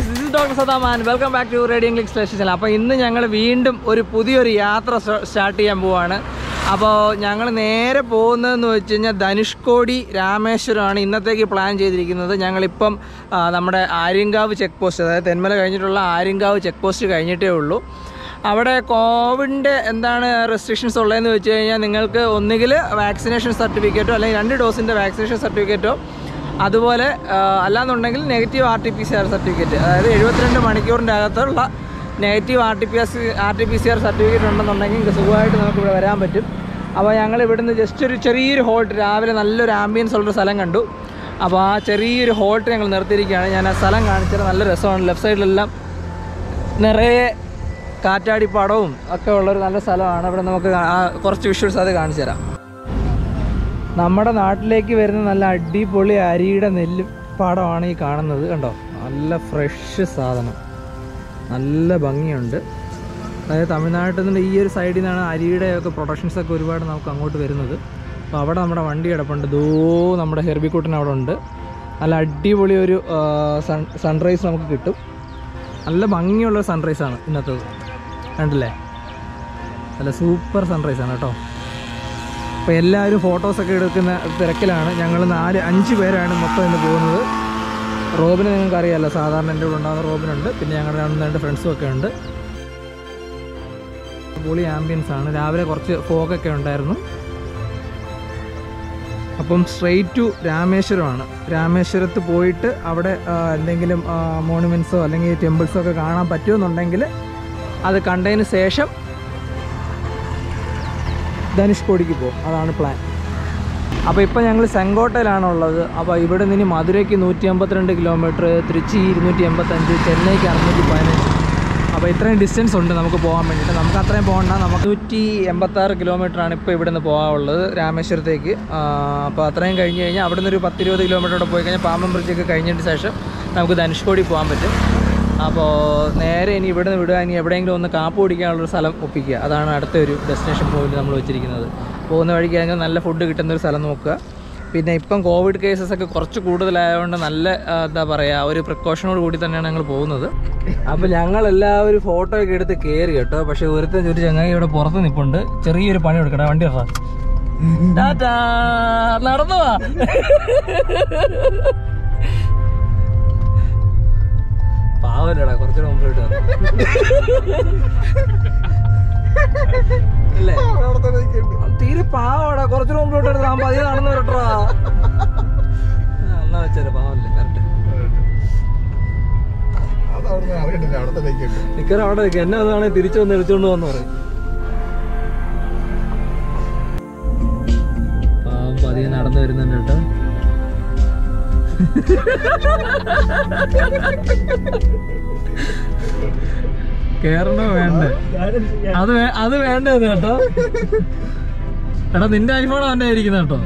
guys, this is Dr. Saddam and welcome back to Radio English Station. അപ്പോൾ ഇന്ന് ഞങ്ങൾ വീണ്ടും ഒരു പുതിയൊരു യാത്ര സ്റ്റാർട്ട് ചെയ്യാൻ പോവാണ്. അപ്പോൾ ഞങ്ങൾ നേരെ പോകുന്നതെന്ന് വെച്ച് കഴിഞ്ഞാൽ ധനുഷ്കോടി രാമേശ്വരമാണ് ഇന്നത്തേക്ക് പ്ലാൻ ചെയ്തിരിക്കുന്നത്. ഞങ്ങളിപ്പം നമ്മുടെ ആര്യങ്കാവ് ചെക്ക് പോസ്റ്റ്, അതായത് തെന്മല കഴിഞ്ഞിട്ടുള്ള ആര്യങ്കാവ് ചെക്ക് പോസ്റ്റ് കഴിഞ്ഞിട്ടേ ഉള്ളൂ. അവിടെ കോവിഡിൻ്റെ എന്താണ് റെസ്ട്രിക്ഷൻസ് ഉള്ളതെന്ന് വെച്ച് കഴിഞ്ഞാൽ നിങ്ങൾക്ക് ഒന്നുകിൽ വാക്സിനേഷൻ സർട്ടിഫിക്കറ്റോ അല്ലെങ്കിൽ 2 ഡോസിൻ്റെ വാക്സിനേഷൻ സർട്ടിഫിക്കറ്റോ അതുപോലെ അല്ലാന്നുണ്ടെങ്കിൽ നെഗറ്റീവ് RT-PCR സർട്ടിഫിക്കറ്റ്, അതായത് 72 മണിക്കൂറിൻ്റെ അകത്തുള്ള നെഗറ്റീവ് RT-PCR സർട്ടിഫിക്കറ്റ് ഉണ്ടെന്നുണ്ടെങ്കിൽ സുഖമായിട്ട് നമുക്കിവിടെ വരാൻ പറ്റും. അപ്പോൾ ഞങ്ങൾ ഇവിടുന്ന് ജസ്റ്റ് ഒരു ചെറിയൊരു ഹോൾട്ട്, രാവിലെ നല്ലൊരു ആംബിയൻസ് ഉള്ളൊരു സ്ഥലം കണ്ടു. അപ്പോൾ ആ ചെറിയൊരു ഹോൾട്ട് ഞങ്ങൾ നിർത്തിയിരിക്കുകയാണ്. ഞാൻ ആ സ്ഥലം കാണിച്ചത് നല്ല രസമാണ്. ലെഫ്റ്റ് സൈഡിലെല്ലാം നിറയെ കാറ്റാടിപ്പാടവും ഒക്കെ ഉള്ളൊരു നല്ല സ്ഥലമാണ്. അവിടെ നമുക്ക് കുറച്ച് വിഷ്വൽസ് അത് കാണിച്ചു തരാം. നമ്മുടെ നാട്ടിലേക്ക് വരുന്ന നല്ല അടിപൊളി അരിയുടെ നെല്ല് പാടമാണ് ഈ കാണുന്നത്. കണ്ടോ, നല്ല ഫ്രഷ് സാധനം, നല്ല ഭംഗിയുണ്ട്. അതായത് തമിഴ്നാട്ടിൽ നിന്ന് ഈ ഒരു സൈഡിൽ നിന്നാണ് അരിയുടെയൊക്കെ പ്രൊഡക്ഷൻസൊക്കെ ഒരുപാട് നമുക്ക് അങ്ങോട്ട് വരുന്നത്. അപ്പോൾ അവിടെ നമ്മുടെ വണ്ടി കിടപ്പുണ്ട്. നമ്മുടെ ഹെർബിക്കൂട്ടൻ അവിടെ ഉണ്ട്. നല്ല അടിപൊളി ഒരു സൺറൈസ് നമുക്ക് കിട്ടും. നല്ല ഭംഗിയുള്ള സൺറൈസാണ് ഇന്നത്തേത്, കണ്ടില്ലേ? നല്ല സൂപ്പർ സൺറൈസാണ് കേട്ടോ. അപ്പോൾ എല്ലാവരും ഫോട്ടോസൊക്കെ എടുക്കുന്ന തിരക്കിലാണ്. ഞങ്ങൾ 4-5 പേരാണ് മൊത്തം ഇന്ന് പോകുന്നത്. റോബിനെ നിങ്ങൾക്ക് അറിയാമല്ലോ, സാധാരണ എൻ്റെ കൂടെ ഉണ്ടാകുന്ന റോബിനുണ്ട്. പിന്നെ ഞങ്ങളുടെ 2 ഫ്രണ്ട്സും ഒക്കെ ഉണ്ട്. പൊളി ആംബിയൻസ് ആണ്. രാവിലെ കുറച്ച് ഫോഗൊക്കെ ഉണ്ടായിരുന്നു. അപ്പം സ്ട്രെയിറ്റ് ടു രാമേശ്വരമാണ്. രാമേശ്വരത്ത് പോയിട്ട് അവിടെ എന്തെങ്കിലും മോണുമെൻറ്റ്സോ അല്ലെങ്കിൽ ടെമ്പിൾസോ ഒക്കെ കാണാൻ പറ്റുമെന്നുണ്ടെങ്കിൽ അത് കണ്ടതിന് ശേഷം ധനുഷ്കോടിക്ക് പോകും. അതാണ് പ്ലാൻ. അപ്പോൾ ഇപ്പോൾ ഞങ്ങൾ സെങ്കോട്ടയിലാണുള്ളത്. അപ്പോൾ ഇവിടെ നിന്ന് മധുരയ്ക്ക് 152 കിലോമീറ്റർ, തിരുച്ചി 285, ചെന്നൈക്ക് 615. അപ്പോൾ ഇത്രയും ഡിസ്റ്റൻസ് ഉണ്ട് നമുക്ക് പോകാൻ വേണ്ടിയിട്ട്. നമുക്ക് അത്രയും പോകണ്ട. നമുക്ക് 186 കിലോമീറ്ററാണ് ഇപ്പോൾ ഇവിടെ നിന്ന് പോകാനുള്ളത് രാമേശ്വരത്തേക്ക്. അപ്പോൾ അത്രയും കഴിഞ്ഞ് കഴിഞ്ഞാൽ അവിടെ നിന്ന് ഒരു 10-20 കിലോമീറ്ററോടെ പോയി കഴിഞ്ഞാൽ പാമ്പൻ ബ്രിഡ്ജൊക്കെ കഴിഞ്ഞതിന് ശേഷം നമുക്ക് ധനുഷ്കോടി പോകാൻ പറ്റും. അപ്പോൾ നേരെ ഇനി ഇവിടെ നിന്ന് വിടുക, ഇനി എവിടെയെങ്കിലും ഒന്ന് കാപ്പ് കുടിക്കാനുള്ളൊരു സ്ഥലം ഒപ്പിക്കുക. അതാണ് അടുത്തൊരു ഡെസ്റ്റിനേഷൻ പോയിന്റ് നമ്മൾ വെച്ചിരിക്കുന്നത്. പോകുന്ന വഴിക്ക് നല്ല ഫുഡ് കിട്ടുന്നൊരു സ്ഥലം നോക്കുക. പിന്നെ ഇപ്പം കോവിഡ് കേസസൊക്കെ കുറച്ച് കൂടുതലായതുകൊണ്ട് നല്ല എന്താ പറയുക, ഒരു പ്രിക്കോഷനോട് കൂടി തന്നെയാണ് ഞങ്ങൾ പോകുന്നത്. അപ്പോൾ ഞങ്ങളെല്ലാവരും ഫോട്ടോ ഒക്കെ എടുത്ത് കയറി കേട്ടോ. പക്ഷേ ഒരു ചങ്ങായി ഇവിടെ പുറത്ത് നിൽപ്പുണ്ട്. ചെറിയൊരു പണി കൊടുക്കട്ടെ, വണ്ടി ഇറ ടാറ്റാ നടന്നു വാ. പാവല്ലടാ, കുറച്ചുകൂടെ മുമ്പോട്ട് അല്ലേ? തീരെ പാവടാ, കുറച്ചുകൂടെ മുമ്പോട്ട് എടുത്താൽ പതിയെ നടന്നു വരട്ടാ. എന്നാ വെച്ചാല് പാവല്ലേ, കറക്റ്റ്. നിക്കറ അവിടെ നിൽക്കുക, എന്നെ അതാണെങ്കിൽ തിരിച്ചു വന്ന് എടുത്തുകൊണ്ട് വന്ന് പറയും. പാവം പതിയെ നടന്നു വരുന്നുണ്ട് കേട്ടോ. കേറണോ വേണ്ടേ? അത് വേണ്ടത് കേട്ടോ. എടാ, നിന്റെ ഐഫോൺ അവന്റെ ആയിരിക്കുന്ന കേട്ടോ.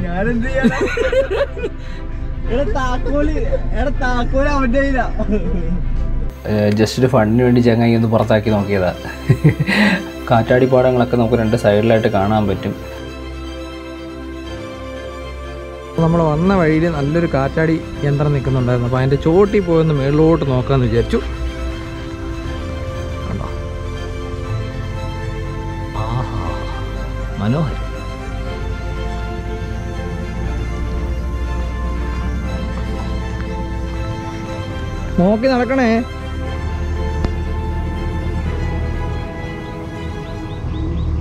ജസ്റ്റ് ഒരു ഫണ്ടിന് വേണ്ടി ചങ്ങായി ഒന്ന് പുറത്താക്കി നോക്കിയതാ. കാറ്റാടിപ്പാടങ്ങളൊക്കെ നമുക്ക് 2 സൈഡിലായിട്ട് കാണാൻ പറ്റും. നമ്മൾ വന്ന വഴിയിൽ നല്ലൊരു കാറ്റാടി യന്ത്രം നിൽക്കുന്നുണ്ടായിരുന്നു. അപ്പോൾ അതിൻ്റെ ചോട്ടിൽ പോയൊന്ന് മേളിലോട്ട് നോക്കാമെന്ന് വിചാരിച്ചു. കണ്ടോ, ആഹാ, മനോഹരം. നോക്കി നടക്കണേ.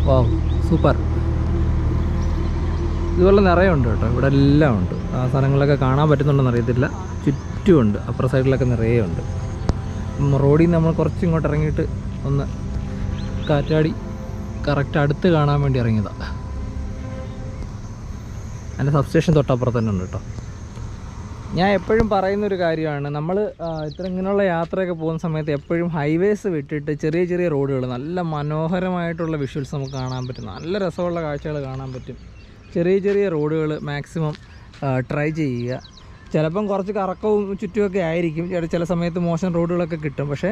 വാവ്, സൂപ്പർ. ഇതുപോലെ നിറയെ ഉണ്ട് കേട്ടോ. ഇവിടെ എല്ലാം ഉണ്ട്. ആ സ്ഥലങ്ങളിലൊക്കെ കാണാൻ പറ്റുന്നുണ്ടെന്ന് അറിയത്തില്ല. ചുറ്റുമുണ്ട്, അപ്പുറ സൈഡിലൊക്കെ നിറയെ ഉണ്ട്. റോഡിൽ നിന്ന് നമ്മൾ കുറച്ച് ഇങ്ങോട്ട് ഇറങ്ങിയിട്ട് ഒന്ന് കാറ്റാടി കറക്റ്റ് അടുത്ത് കാണാൻ വേണ്ടി ഇറങ്ങിയതാണ്. അതിൻ്റെ സബ്സ്റ്റേഷൻ തൊട്ടപ്പുറത്ത് തന്നെ ഉണ്ട് കേട്ടോ. ഞാൻ എപ്പോഴും പറയുന്നൊരു കാര്യമാണ്, നമ്മൾ ഇങ്ങനെയുള്ള യാത്രയൊക്കെ പോകുന്ന സമയത്ത് എപ്പോഴും ഹൈവേസ് വിട്ടിട്ട് ചെറിയ ചെറിയ റോഡുകൾ, നല്ല മനോഹരമായിട്ടുള്ള വിഷ്വൽസ് നമുക്ക് കാണാൻ പറ്റും. നല്ല രസമുള്ള കാഴ്ചകൾ കാണാൻ പറ്റും. ചെറിയ ചെറിയ റോഡുകൾ മാക്സിമം ട്രൈ ചെയ്യുക. ചിലപ്പം കുറച്ച് കറക്കവും ചുറ്റുമൊക്കെ ആയിരിക്കും, ചില സമയത്ത് മോശം റോഡുകളൊക്കെ കിട്ടും. പക്ഷേ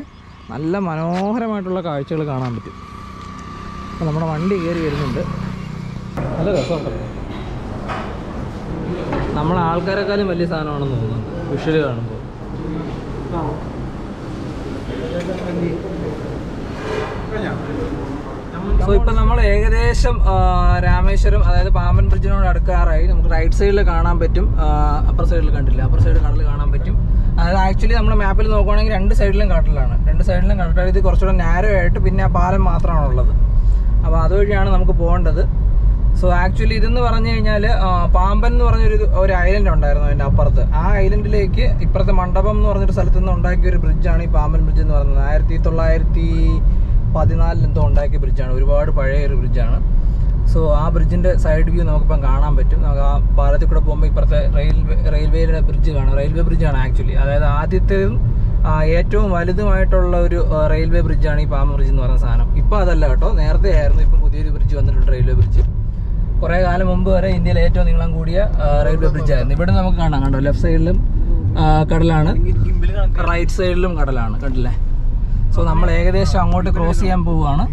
നല്ല മനോഹരമായിട്ടുള്ള കാഴ്ചകൾ കാണാൻ പറ്റും. അപ്പോൾ നമ്മുടെ വണ്ടി കയറി വരുന്നുണ്ട്. നല്ല രസമുണ്ട്. നമ്മളെ ആൾക്കാരെക്കാളും വലിയ സാധനമാണെന്ന് തോന്നുന്നുണ്ട് വിഷ്വൽ കാണുമ്പോൾ. സോ ഇപ്പം നമ്മൾ ഏകദേശം രാമേശ്വരം അതായത് പാമ്പൻ ബ്രിഡ്ജിനോട് അടുക്കാറായി. നമുക്ക് റൈറ്റ് സൈഡിൽ കാണാൻ പറ്റും, അപ്പർ സൈഡിൽ കണ്ടില്ല, അപ്പർ സൈഡ് കടൽ കാണാൻ പറ്റും. അതായത് ആക്ച്വലി നമ്മൾ മാപ്പിൽ നോക്കുവാണെങ്കിൽ രണ്ട് സൈഡിലും കടലാണ്, രണ്ട് സൈഡിലും കടൽ. ഇത് കുറച്ചുകൂടെ നാരോ ആയിട്ട് പിന്നെ ആ പാലം മാത്രമാണ് ഉള്ളത്. അപ്പോൾ അതുവഴിയാണ് നമുക്ക് പോകേണ്ടത്. സോ ആക്ച്വലി ഇതെന്ന് പറഞ്ഞു കഴിഞ്ഞാൽ പാമ്പൻ എന്ന് പറഞ്ഞൊരു ഐലൻഡ് ഉണ്ടായിരുന്നു അതിൻ്റെ അപ്പുറത്ത്. ആ ഐലൻഡിലേക്ക് ഇപ്പുറത്തെ മണ്ഡപം എന്ന് പറഞ്ഞൊരു സ്ഥലത്ത് നിന്ന് ഉണ്ടാക്കിയ ഒരു ബ്രിഡ്ജാണ് ഈ പാമ്പൻ ബ്രിഡ്ജ് എന്ന് പറയുന്നത്. 1914 എന്തോ ഉണ്ടാക്കിയ ബ്രിഡ്ജാണ്, ഒരുപാട് പഴയ ഒരു ബ്രിഡ്ജാണ്. സോ ആ ബ്രിഡ്ജിൻ്റെ സൈഡ് വ്യൂ നമുക്കിപ്പം കാണാൻ പറ്റും. നമുക്ക് ആ പാലത്തിൽ കൂടെ പോകുമ്പോൾ ഇപ്പുറത്തെ റെയിൽവേയുടെ ബ്രിഡ്ജ് കാണാം. റെയിൽവേ ബ്രിഡ്ജാണ് ആക്ച്വലി, അതായത് ആദ്യത്തേതും ഏറ്റവും വലുതുമായിട്ടുള്ള ഒരു റെയിൽവേ ബ്രിഡ്ജാണ് ഈ പാമ്പൻ ബ്രിഡ്ജ് എന്ന് പറയുന്ന സാധനം. ഇപ്പോൾ അതല്ല കേട്ടോ, നേരത്തെ ആയിരുന്നു. ഇപ്പം പുതിയൊരു ബ്രിഡ്ജ് വന്നിട്ടുണ്ട്, റെയിൽവേ ബ്രിഡ്ജ്. കുറേ കാലം മുമ്പ് വരെ ഇന്ത്യയിലെ ഏറ്റവും നീളം കൂടിയ റെയിൽവേ ബ്രിഡ്ജായിരുന്നു. ഇവിടെ നമുക്ക് കാണാം, കണ്ടോ, ലെഫ്റ്റ് സൈഡിലും കടലാണ്, റൈറ്റ് സൈഡിലും കടലാണ്, കണ്ടില്ലേ. സോ നമ്മൾ ഏകദേശം അങ്ങോട്ട് ക്രോസ് ചെയ്യാൻ പോവുകയാണ്.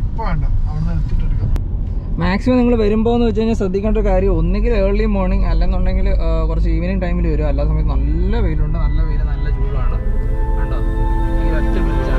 മാക്സിമം നിങ്ങൾ വരുമ്പോൾ എന്ന് വെച്ച് കഴിഞ്ഞാൽ ശ്രദ്ധിക്കേണ്ട ഒരു കാര്യം, ഒന്നുകിൽ ഏർലി മോർണിംഗ് അല്ലെന്നുണ്ടെങ്കിൽ കുറച്ച് ഈവനിങ് ടൈമിൽ വരും. അല്ലാത്ത സമയത്ത് നല്ല വെയിലുണ്ട്, നല്ല വെയിൽ, നല്ല ചൂടാണ്. കണ്ടോ, ഈ ഒറ്റ ബ്രിഡ്ജാണ്.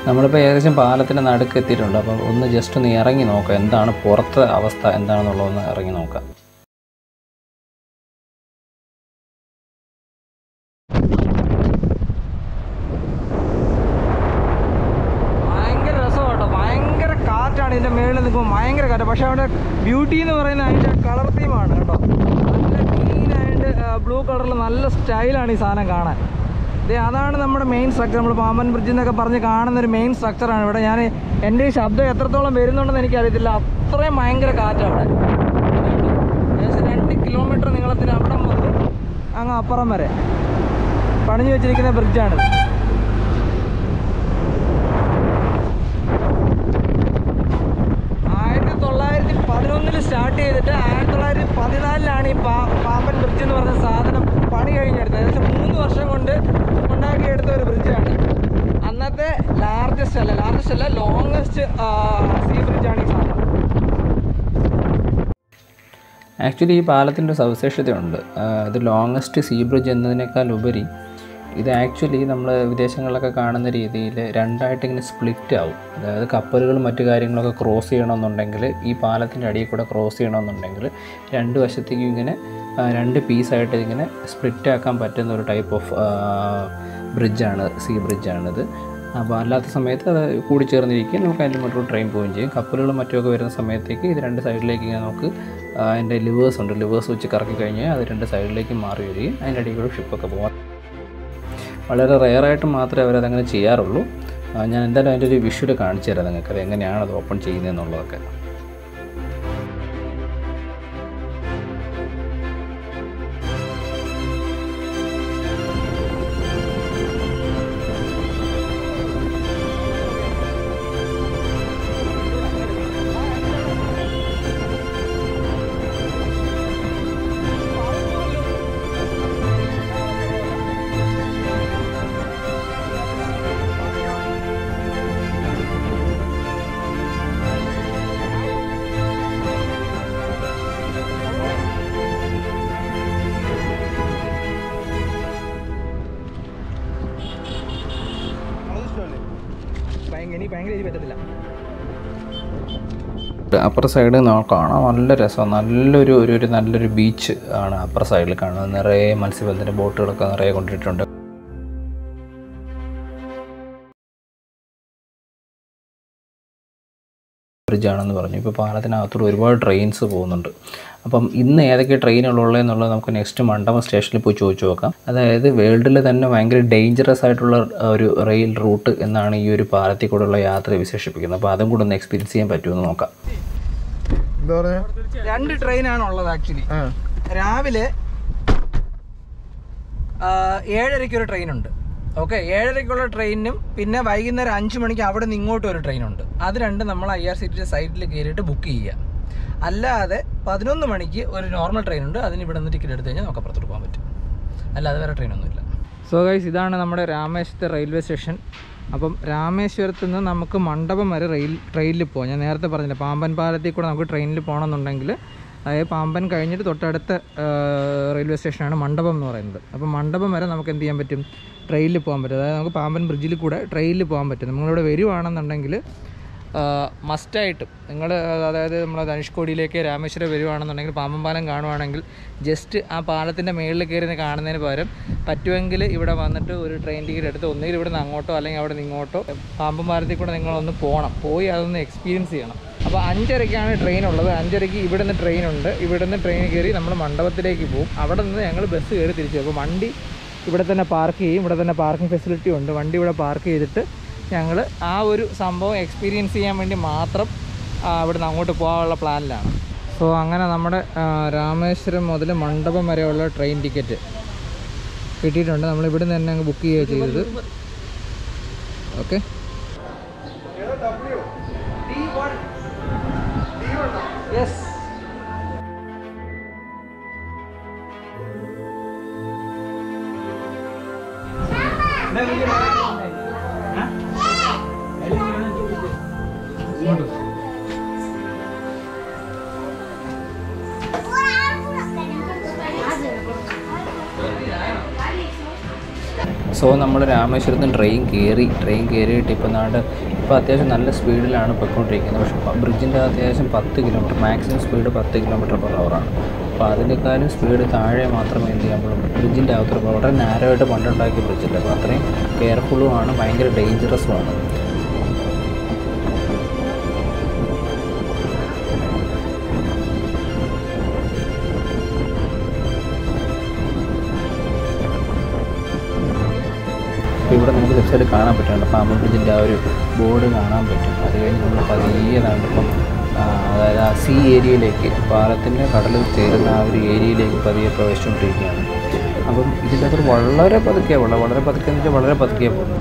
നമ്മളിപ്പോൾ ഏകദേശം പാലത്തിൻ്റെ നടുക്ക് എത്തിയിട്ടുണ്ട്. അപ്പം ഒന്ന് ജസ്റ്റ് ഒന്ന് ഇറങ്ങി നോക്കാം, എന്താണ് പുറത്തെ അവസ്ഥ എന്താണെന്നുള്ളതൊന്ന് ഇറങ്ങി നോക്കാം. ഭയങ്കര രസമാണ് കേട്ടോ, ഭയങ്കര കാറ്റാണ് ഇതിൻ്റെ മേളിൽ നിൽക്കുമ്പോൾ, ഭയങ്കര കാറ്റ്. പക്ഷേ അവിടെ ബ്യൂട്ടി എന്ന് പറയുന്നത് അതിൻ്റെ കളർ തീമാണ് കേട്ടോ. നല്ല ഗ്രീനായിട്ട് ബ്ലൂ കളറിൽ നല്ല സ്റ്റൈലാണ് ഈ സാധനം കാണാൻ. അതാണ് നമ്മുടെ മെയിൻ സ്ട്രക്ചർ. നമ്മൾ പാമ്പൻ ബ്രിഡ്ജ് എന്നൊക്കെ പറഞ്ഞ് കാണുന്നൊരു മെയിൻ സ്ട്രക്ചറാണ് ഇവിടെ. എൻ്റെ ഈ ശബ്ദം എത്രത്തോളം വരുന്നുണ്ടെന്ന് എനിക്കറിയത്തില്ല, അത്രയും ഭയങ്കര കാറ്റാണ് അവിടെ. ഏകദേശം 2 കിലോമീറ്റർ നീളത്തിൽ അവിടെ മുതൽ അങ്ങ് അപ്പുറം വരെ പണിഞ്ഞു വെച്ചിരിക്കുന്ന ബ്രിഡ്ജാണിത്. സ്റ്റാർട്ട് ചെയ്തിട്ട് 1914 ഈ പാമ്പൻ ബ്രിഡ്ജ് എന്ന് പറഞ്ഞ സാധനം പണി കഴിഞ്ഞെടുത്തത്. ഏകദേശം 3 വർഷം കൊണ്ട് ഉണ്ടാക്കിയെടുത്ത ഒരു ബ്രിഡ്ജാണ്. അന്നത്തെ ലാർജസ്റ്റ് അല്ല ലോങ്ങസ്റ്റ് സീ ബ്രിഡ്ജാണ് ഈ സാധനം. ആക്ച്വലി ഈ പാലത്തിൻ്റെ സവിശേഷതയുണ്ട്. ഇത് ലോങ്ങസ്റ്റ് സീ ബ്രിഡ്ജ് എന്നതിനേക്കാൾ ഉപരി ഇത് ആക്ച്വലി നമ്മൾ വിദേശങ്ങളിലൊക്കെ കാണുന്ന രീതിയിൽ രണ്ടായിട്ട് ഇങ്ങനെ സ്പ്ലിറ്റ് ആവും. അതായത് കപ്പലുകളും മറ്റു കാര്യങ്ങളൊക്കെ ക്രോസ് ചെയ്യണമെന്നുണ്ടെങ്കിൽ ഈ പാലത്തിൻ്റെ അടിയിൽ കൂടെ ക്രോസ് ചെയ്യണമെന്നുണ്ടെങ്കിൽ രണ്ട് വശത്തേക്കും ഇങ്ങനെ 2 പീസായിട്ട് ഇങ്ങനെ സ്പ്ലിറ്റ് ആക്കാൻ പറ്റുന്ന ഒരു ടൈപ്പ് ഓഫ് ബ്രിഡ്ജാണ്, സീ ബ്രിഡ്ജാണിത്. അപ്പോൾ അല്ലാത്ത സമയത്ത് അത് കൂടിച്ചേർന്നിരിക്കും, നമുക്ക് അതിൻ്റെ മറ്റൊരു ട്രെയിൻ പോവുകയും ചെയ്യും. കപ്പലുകൾ മറ്റുമൊക്കെ വരുന്ന സമയത്തേക്ക് ഇത് 2 സൈഡിലേക്ക് ഇങ്ങനെ നമുക്ക് അതിൻ്റെ ലിവേഴ്സ് ഉണ്ട്, ലിവേഴ്സ് വെച്ച് കറക്കി കഴിഞ്ഞാൽ അത് 2 സൈഡിലേക്ക് മാറി വരികയും അതിൻ്റെ അടിയിൽ കൂടെ ഷിപ്പൊക്കെ പോകാം. വളരെ റെയറായിട്ട് മാത്രമേ അവരതങ്ങനെ ചെയ്യാറുള്ളൂ. ഞാൻ എന്തായാലും അതിൻ്റെ ഒരു വിഷ്വൽ കാണിച്ചു തരാം നിങ്ങൾക്ക്, അത് എങ്ങനെയാണ് അത് ഓപ്പൺ ചെയ്യുന്നതെന്നുള്ളതൊക്കെ. അപ്പുറ സൈഡ് കാണാം, നല്ല രസം, നല്ലൊരു ബീച്ച് ആണ് അപ്പുറ സൈഡിൽ കാണുന്നത്. നിറയെ മത്സ്യബന്ധന ബോട്ടുകളൊക്കെ നിറയെ കൊണ്ടിട്ടുണ്ട്. ബ്രിഡ്ജാണെന്ന് പറഞ്ഞു. ഇപ്പോൾ പാലത്തിനകത്തൂടെ ഒരുപാട് ട്രെയിൻസ് പോകുന്നുണ്ട്. അപ്പം ഇന്ന് ഏതൊക്കെ ട്രെയിനുള്ളതെന്നുള്ളത് നമുക്ക് നെക്സ്റ്റ് മണ്ഡപം സ്റ്റേഷനിൽ പോയി ചോദിച്ചു നോക്കാം. അതായത് വേൾഡിൽ തന്നെ ഭയങ്കര ഡേഞ്ചറസ് ആയിട്ടുള്ള ഒരു റെയിൽ റൂട്ട് എന്നാണ് ഈ ഒരു പാലത്തിൽ കൂടെയുള്ള യാത്ര വിശേഷിപ്പിക്കുന്നത്. അപ്പോൾ അതും കൂടെ ഒന്ന് എക്സ്പീരിയൻസ് ചെയ്യാൻ പറ്റുമെന്ന് നോക്കാം. 2 ട്രെയിനാണ് ഉള്ളത് ആക്ച്വലി. രാവിലെ 7:30 ഒരു ട്രെയിനുണ്ട്. ഓക്കെ, 7:30 ട്രെയിനും പിന്നെ വൈകുന്നേരം 5 മണിക്ക് അവിടെ നിന്ന് ഇങ്ങോട്ടും ഒരു ട്രെയിനുണ്ട്. അത് രണ്ടും നമ്മൾ IRCTC സൈറ്റിൽ കയറിയിട്ട് ബുക്ക് ചെയ്യുക. അല്ലാതെ 11 മണിക്ക് ഒരു നോർമൽ ട്രെയിനുണ്ട്. അതിന് ഇവിടെ നിന്ന് ടിക്കറ്റ് എടുത്ത് കഴിഞ്ഞാൽ നമുക്ക് അപ്പുറത്തോട്ട് പോകാൻ പറ്റും. അല്ലാതെ വേറെ ട്രെയിനൊന്നുമില്ല. സോ ഗൈസ്, ഇതാണ് നമ്മുടെ രാമേശ്വരത്തെ റെയിൽവേ സ്റ്റേഷൻ. അപ്പം രാമേശ്വരത്ത് നിന്ന് നമുക്ക് മണ്ഡപം വരെ ട്രെയിനിൽ പോകാം. ഞാൻ നേരത്തെ പറഞ്ഞില്ല, പാമ്പൻ പാലത്തിൽ കൂടെ നമുക്ക് ട്രെയിനിൽ പോകണമെന്നുണ്ടെങ്കിൽ, അതായത് പാമ്പൻ കഴിഞ്ഞിട്ട് തൊട്ടടുത്ത റെയിൽവേ സ്റ്റേഷനാണ് മണ്ഡപം എന്ന് പറയുന്നത്. അപ്പം മണ്ഡപം വരെ നമുക്ക് എന്ത് ചെയ്യാൻ പറ്റും? ട്രെയിനിൽ പോകാൻ പറ്റും. അതായത് നമുക്ക് പാമ്പൻ ബ്രിഡ്ജിൽ കൂടെ ട്രെയിനിൽ പോകാൻ പറ്റും. നമ്മളിവിടെ വരുവാണെന്നുണ്ടെങ്കിൽ മസ്റ്റായിട്ടും നിങ്ങൾ, അതായത് നമ്മൾ ധനുഷ്കോടിയിലേക്ക് രാമേശ്വരം വരുവാണെന്നുണ്ടെങ്കിൽ, പാമ്പൻ പാലം കാണുവാണെങ്കിൽ ജസ്റ്റ് ആ പാലത്തിൻ്റെ മുകളിൽ കയറി കാണുന്നതിന് പകരം പറ്റുമെങ്കിൽ ഇവിടെ വന്നിട്ട് ഒരു ട്രെയിൻ ടിക്കറ്റ് എടുത്ത് ഒന്നുകിൽ ഇവിടെ നിന്ന് അങ്ങോട്ടോ അല്ലെങ്കിൽ അവിടെ നിന്ന് ഇങ്ങോട്ടോ പാമ്പൻ പാലത്തിൽ കൂടെ നിങ്ങളൊന്ന് പോയി അതൊന്ന് എക്സ്പീരിയൻസ് ചെയ്യണം. അപ്പോൾ 5:30ക്കാണ് ട്രെയിൻ ഉള്ളത്. 5:30ക്ക് ഇവിടെ നിന്ന് ട്രെയിനുണ്ട്. ഇവിടെ നിന്ന് ട്രെയിൻ കയറി നമ്മൾ മണ്ഡപത്തിലേക്ക് പോകും. അവിടെ നിന്ന് ഞങ്ങൾ ബസ് കയറി തിരിച്ചു. അപ്പോൾ വണ്ടി ഇവിടെ തന്നെ പാർക്ക് ചെയ്യും. ഇവിടെ തന്നെ പാർക്കിംഗ് ഫെസിലിറ്റി ഉണ്ട്. വണ്ടി ഇവിടെ പാർക്ക് ചെയ്തിട്ട് ഞങ്ങൾ ആ ഒരു സംഭവം എക്സ്പീരിയൻസ് ചെയ്യാൻ വേണ്ടി മാത്രം ഇവിടുന്ന് അങ്ങോട്ട് പോകാനുള്ള പ്ലാനിലാണ്. സോ അങ്ങനെ നമ്മുടെ രാമേശ്വരം മുതൽ മണ്ഡപം വരെയുള്ള ട്രെയിൻ ടിക്കറ്റ് കിട്ടിയിട്ടുണ്ട്. നമ്മൾ ഇവിടുന്ന് തന്നെ അങ്ങ് ബുക്ക് ചെയ്യുക ചെയ്തത്. Okay, yes. സോ നമ്മൾ രാമേശ്വരത്ത് ട്രെയിൻ കയറിയിട്ട് ഇപ്പോൾ അത്യാവശ്യം നല്ല സ്പീഡിലാണ് പോയിക്കൊണ്ടിരിക്കുന്നത്. പക്ഷേ ബ്രിഡ്ജിൻ്റെ അത്യാവശ്യം 10 കിലോമീറ്റർ, മാക്സിമം സ്പീഡ് 10 km/h. അപ്പോൾ അതിനേക്കാളും സ്പീഡ് താഴെ മാത്രമേ എന്ത് ചെയ്യാൻ പറ്റുള്ളൂ. ബ്രിഡ്ജിൻ്റെ അകത്ത് വളരെ നാരോയിട്ട് പണ്ടുണ്ടാക്കിയ ബ്രിഡ്ജില്ല. അപ്പോൾ അത്രയും കെയർഫുള്ളുമാണ്, ഭയങ്കര ഡേഞ്ചറസുമാണ്. അപ്പോൾ ഇവിടെ നമുക്ക് ലെഫ്റ്റ് സൈഡ് കാണാൻ പറ്റുന്നുണ്ട് പാമ്പൻ ബ്രിഡ്ജിൻ്റെ ആ ഒരു ബോർഡ് കാണാൻ പറ്റും. അത് കഴിഞ്ഞ് നമ്മൾ പതിയെതാണ് ഇപ്പം, അതായത് ആ സീ ഏരിയയിലേക്ക്, പാലത്തിൻ്റെ കടലിൽ ചേരുന്ന ആ ഒരു ഏരിയയിലേക്ക് പതിയെ പ്രവേശിച്ചുകൊണ്ടിരിക്കുകയാണ്. അപ്പം ഇതിൻ്റെ അകത്ത് വളരെ പതുക്കെ എന്ന് വെച്ചാൽ വളരെ പതുക്കെ പോകുന്നു.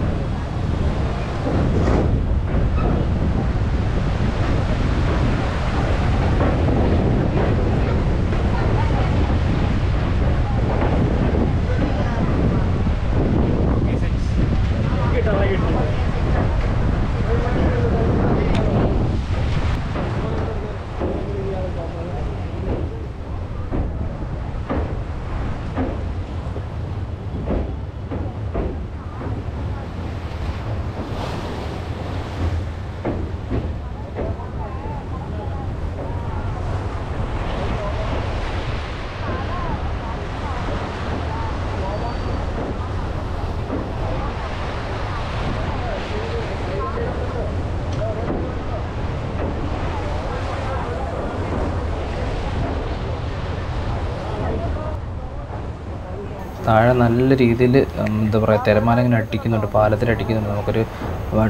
താഴെ നല്ല രീതിയിൽ എന്താ പറയുക, തിരമാല ഇങ്ങനെ അടിക്കുന്നുണ്ട്, പാലത്തിലടിക്കുന്നുണ്ട്. നമുക്കൊരു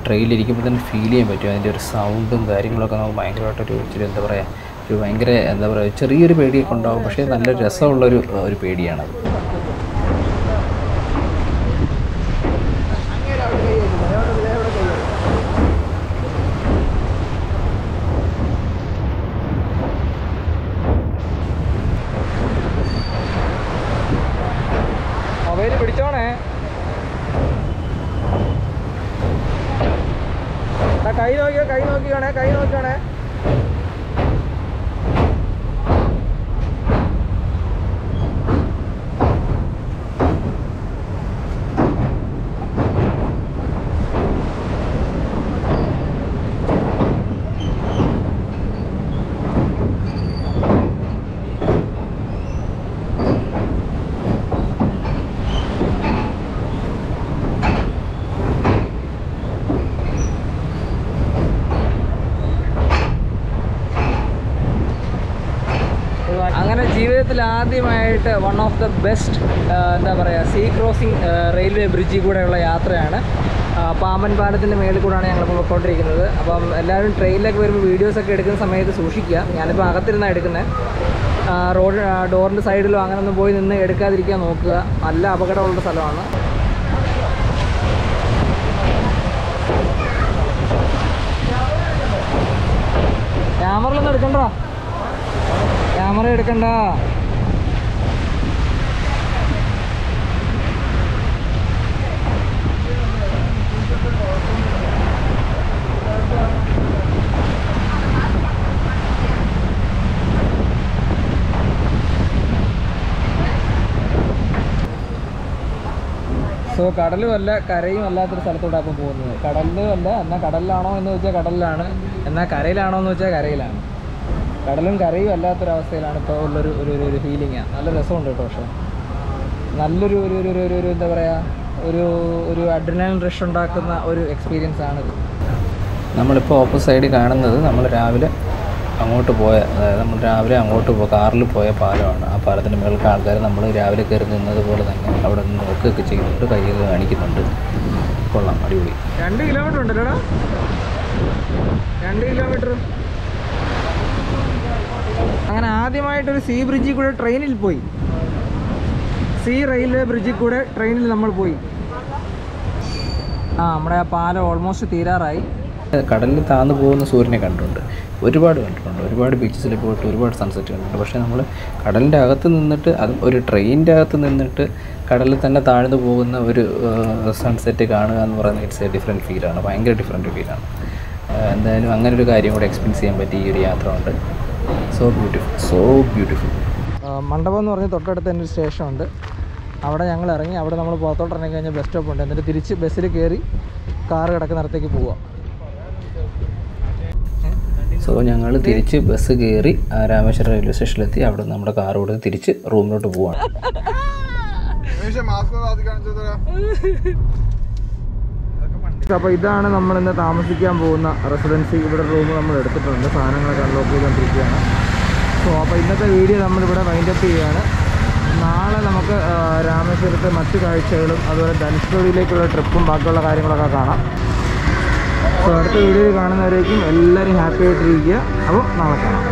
ട്രെയിനിലിരിക്കുമ്പോൾ തന്നെ ഫീൽ ചെയ്യാൻ പറ്റും. അതിൻ്റെ ഒരു സൗണ്ടും കാര്യങ്ങളൊക്കെ നമുക്ക് ഭയങ്കരമായിട്ടൊരു ഇച്ചിരി എന്താ പറയുക, ഭയങ്കര എന്താ പറയുക, ചെറിയൊരു പേടിയൊക്കെ ഉണ്ടാകും. പക്ഷേ നല്ല രസമുള്ളൊരു പേടിയാണത്. പിടിച്ചോണേ, കൈ നോക്കിയോണേ. ജീവിതത്തിൽ ആദ്യമായിട്ട് വൺ ഓഫ് ദ ബെസ്റ്റ് എന്താ പറയുക സീ ക്രോസിംഗ് റെയിൽവേ ബ്രിഡ്ജിൽ കൂടെയുള്ള യാത്രയാണ്. പാമ്പൻ പാലത്തിൻ്റെ മേളിൽ കൂടെയാണ് ഞങ്ങളിപ്പോൾ പോയിക്കൊണ്ടിരിക്കുന്നത്. അപ്പം എല്ലാവരും ട്രെയിനിലൊക്കെ വരുമ്പോൾ വീഡിയോസൊക്കെ എടുക്കുന്ന സമയത്ത് സൂക്ഷിക്കുക. ഞാനിപ്പോൾ അകത്തിരുന്നാണ് എടുക്കുന്നത്. റോഡ് ഡോറിൻ്റെ സൈഡിലോ അങ്ങനെയൊന്നും പോയി നിന്ന് എടുക്കാതിരിക്കാൻ നോക്കുക. നല്ല അപകടമുള്ള സ്ഥലമാണ്. ക്യാമറയിലൊന്നും എടുക്കണ്ട, ക്യാമറ എടുക്കണ്ട. സോ കടലും അല്ല കരയും അല്ലാത്തൊരു സ്ഥലത്തോട്ടാണ് അപ്പം പോകുന്നത്. കടലിലും അല്ല, എന്നാൽ കടലിലാണോ എന്ന് ചോദിച്ചാൽ കടലിലാണ്, എന്നാൽ കരയിലാണോ എന്ന് വെച്ചാൽ കരയിലാണ്. കടലും കരയും അല്ലാത്തൊരവസ്ഥയിലാണ് ഇപ്പോൾ ഉള്ളൊരു ഒരു ഫീലിംഗാണ്. നല്ല രസമുണ്ട് കേട്ടോ. പക്ഷേ നല്ലൊരു ഒരു ഒരു ഒരു എന്താ പറയുക ഒരു അഡ്രിനലിൻ റഷ് ഉണ്ടാക്കുന്ന ഒരു എക്സ്പീരിയൻസ് ആണിത്. നമ്മളിപ്പോൾ ഓപ്പോസിറ്റ് സൈഡിൽ കാണുന്നത് നമ്മൾ രാവിലെ അങ്ങോട്ട് പോയ, അതായത് നമ്മൾ രാവിലെ അങ്ങോട്ട് കാറിൽ പോയ പാലമാണ്. ആ പാലത്തിൻ്റെ മുകളിൽ ആൾക്കാർ നമ്മൾ രാവിലെ കയറി നിന്നതുപോലെ തന്നെ അവിടെ നിന്ന് നോക്കുകയൊക്കെ ചെയ്യുന്നുണ്ട്, കൈയൊക്കെ കാണിക്കുന്നുണ്ട്. കൊള്ളാം, അടിപൊളി. 2 കിലോമീറ്റർ ഉണ്ടല്ലോടാ, 2 കിലോമീറ്റർ. അങ്ങനെ ആദ്യമായിട്ടൊരു സീ ബ്രിഡ്ജിൽ കൂടെ ട്രെയിനിൽ പോയി. സീ റെയിൽവേ ബ്രിഡ്ജിൽ കൂടെ ട്രെയിനിൽ നമ്മൾ പോയി. നമ്മുടെ ആ പാലം ഓൾമോസ്റ്റ് തീരാറായി. കടലിൽ താന്നു പോകുന്ന സൂര്യനെ കണ്ടിട്ടുണ്ട്, ഒരുപാട് കണ്ടിട്ടുണ്ട്. ഒരുപാട് ബീച്ചസിൽ പോയിട്ട് ഒരുപാട് സൺസെറ്റ് കണ്ടിട്ടുണ്ട്. പക്ഷേ നമ്മൾ കടലിൻ്റെ അകത്ത് നിന്നിട്ട്, അത് ഒരു ട്രെയിനിൻ്റെ അകത്ത് നിന്നിട്ട് കടലിൽ തന്നെ താഴ്ന്നു പോകുന്ന ഒരു സൺസെറ്റ് കാണുക എന്ന് പറയുന്നത് ഇറ്റ്സ് എ ഡിഫറെൻറ്റ് ഫീലാണ്, ഭയങ്കര ഡിഫറെൻറ്റ് ഫീലാണ്. എന്തായാലും അങ്ങനെ ഒരു കാര്യം കൂടെ എക്സ്പീരിയൻസ് ചെയ്യാൻ പറ്റി ഈ ഒരു യാത്ര കൊണ്ട്. So beautiful, so beautiful. മണ്ഡപം എന്ന് പറഞ്ഞ് തൊട്ടടുത്ത് തന്നെ ഒരു സ്റ്റേഷനുണ്ട്. അവിടെ ഞങ്ങൾ ഇറങ്ങി. അവിടെ നമ്മൾ പുറത്തോട്ട് ഇറങ്ങി കഴിഞ്ഞാൽ ബസ് സ്റ്റോപ്പ് ഉണ്ട്. എന്നിട്ട് തിരിച്ച് ബസ്സിൽ കയറി കാറ് കിടക്കുന്നിടത്തേക്ക് പോവുക. സോ ഞങ്ങൾ തിരിച്ച് ബസ് കയറി രാമേശ്വരം റെയിൽവേ സ്റ്റേഷനിലെത്തി. അവിടെ നമ്മുടെ കാർ കൊടുത്ത് തിരിച്ച് റൂമിലോട്ട് പോവാണ്. അപ്പോൾ ഇതാണ് നമ്മളിന്ന് താമസിക്കാൻ പോകുന്ന റെസിഡൻസി. ഇവിടെ റൂം നമ്മൾ എടുത്തിട്ടുണ്ട്, സാധനങ്ങളൊക്കെ അൺലോക്ക് ചെയ്തുകൊണ്ടിരിക്കുകയാണ്. സോ അപ്പോൾ ഇന്നത്തെ വീഡിയോ നമ്മളിവിടെ വൈൻഡപ്പ് ചെയ്യുകയാണ്. നാളെ നമുക്ക് രാമേശ്വരത്തെ മറ്റു കാഴ്ചകളും അതുപോലെ ധനുഷ്കോടിയിലേക്കുള്ള ട്രിപ്പും ബാക്കിയുള്ള കാര്യങ്ങളൊക്കെ കാണാം. സോ അടുത്ത വീഡിയോയിൽ കാണുന്നവരേക്കും എല്ലാവരും ഹാപ്പി ആയിട്ടിരിക്കുക. അപ്പോൾ നാളെ കാണാം.